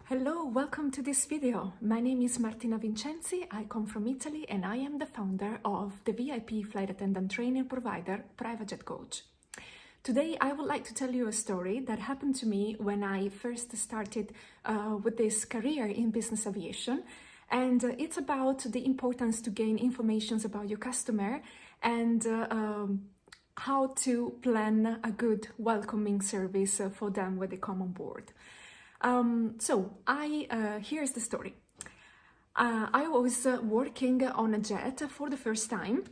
Hello, welcome to this video. My name is Martina Vincenzi, I come from Italy and I am the founder of the VIP flight attendant training provider PrivaJet Coach. Today I would like to tell you a story that happened to me when I first started with this career in business aviation, and it's about the importance to gain information about your customer and how to plan a good welcoming service for them when they come on board. Here's the story. I was working on a jet for the first time,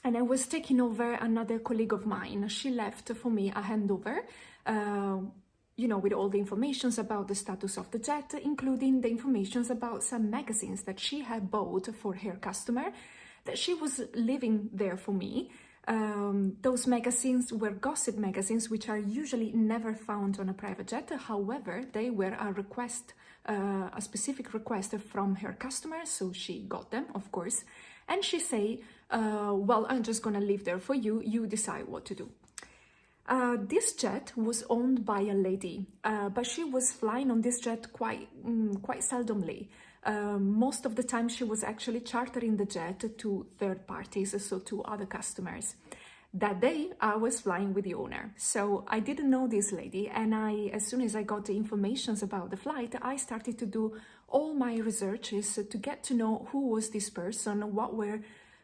and I was taking over another colleague of mine. She left for me a handover, with all the information about the status of the jet, including the information about some magazines that she had bought for her customer, that she was leaving there for me. Those magazines were gossip magazines, which are usually never found on a private jet. However, they were a specific request from her customer, so she got them, of course. And she say, well, I'm just gonna leave there for you, you decide what to do. This jet was owned by a lady, but she was flying on this jet quite seldomly. Most of the time she was actually chartering the jet to third parties, so to other customers. That day I was flying with the owner, so I didn't know this lady, and as soon as I got the information about the flight, I started to do all my researches to get to know who was this person, what were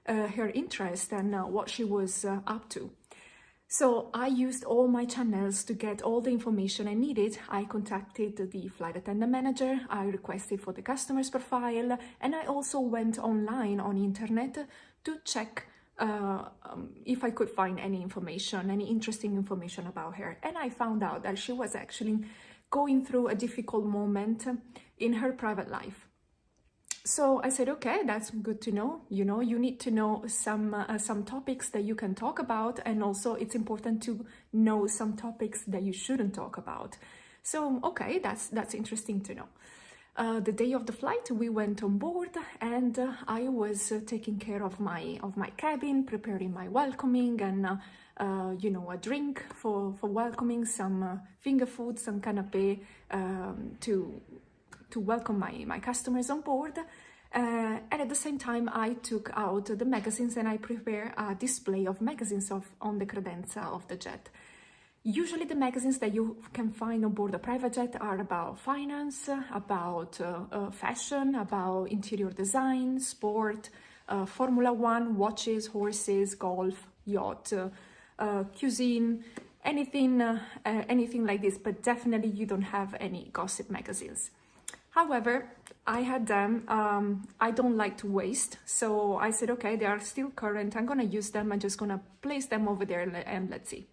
her interests, and what she was up to. So I used all my channels to get all the information I needed. I contacted the flight attendant manager, I requested for the customer's profile, and I also went online on internet to check if I could find any information, any interesting information about her. And I found out that she was actually going through a difficult moment in her private life. So I said, okay, that's good to know. You need to know some topics that you can talk about, and also it's important to know some topics that you shouldn't talk about. So, okay, that's interesting to know. The day of the flight, we went on board, and I was taking care of my cabin, preparing my welcoming, and a drink for welcoming, some finger food, some canapé to welcome my customers on board. And at the same time, I took out the magazines and I prepared a display of magazines on the credenza of the jet. Usually the magazines that you can find on board a private jet are about finance, about fashion, about interior design, sport, Formula One, watches, horses, golf, yacht, cuisine, anything like this, but definitely you don't have any gossip magazines. However, I had them, I don't like to waste, so I said, okay, they are still current, I'm gonna use them, I'm just gonna place them over there and let's see.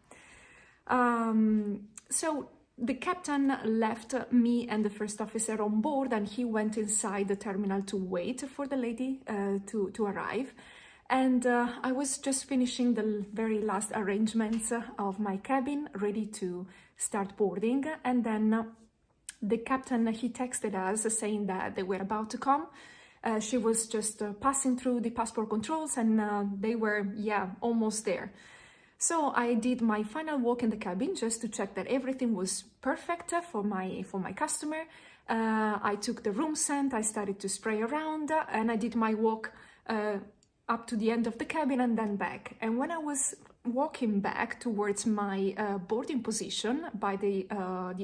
So the captain left me and the first officer on board, and he went inside the terminal to wait for the lady to arrive. And I was just finishing the very last arrangements of my cabin, ready to start boarding, and then the captain, he texted us saying that they were about to come. She was just passing through the passport controls, and they were, almost there. So I did my final walk in the cabin just to check that everything was perfect for my customer. I took the room scent, I started to spray around, and I did my walk up to the end of the cabin and then back. And when I was walking back towards my boarding position by the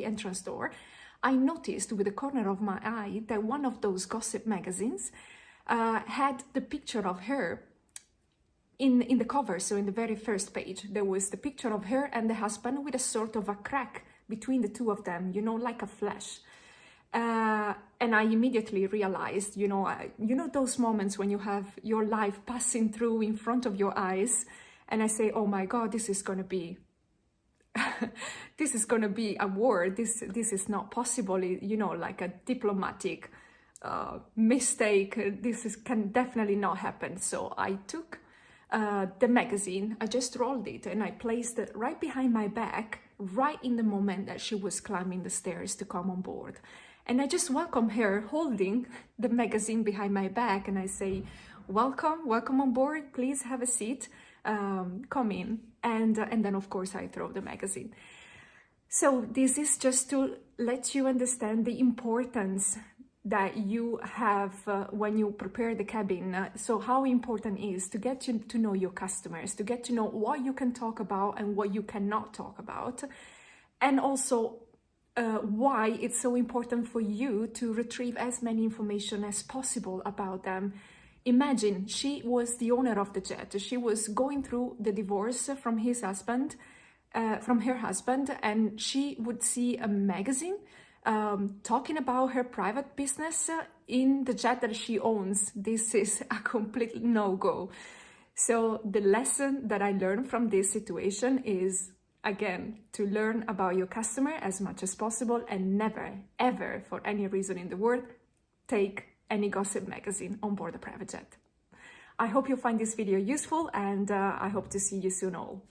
entrance door, I noticed with the corner of my eye that one of those gossip magazines had the picture of her in the cover. So in the very first page, there was the picture of her and the husband with a sort of a crack between the two of them, like a flash. And I immediately realized, those moments when you have your life passing through in front of your eyes, and I say, oh my God, this is going to be this is going to be a war. This is not possible, like a diplomatic mistake. Can definitely not happen. So I took the magazine, I just rolled it and I placed it right behind my back, right in the moment that she was climbing the stairs to come on board. And I just welcome her holding the magazine behind my back, and I say, welcome on board, please have a seat, come in. And then of course I throw the magazine. So this is just to let you understand the importance that you have when you prepare the cabin. So how important it is to get to know your customers, to get to know what you can talk about and what you cannot talk about. And also why it's so important for you to retrieve as many information as possible about them. Imagine she was the owner of the jet. She was going through the divorce from her husband, and she would see a magazine talking about her private business in the jet that she owns. This is a complete no-go. So the lesson that I learned from this situation is, again, to learn about your customer as much as possible, and never, ever, for any reason in the world, take any gossip magazine on board a private jet. I hope you find this video useful, and I hope to see you soon all.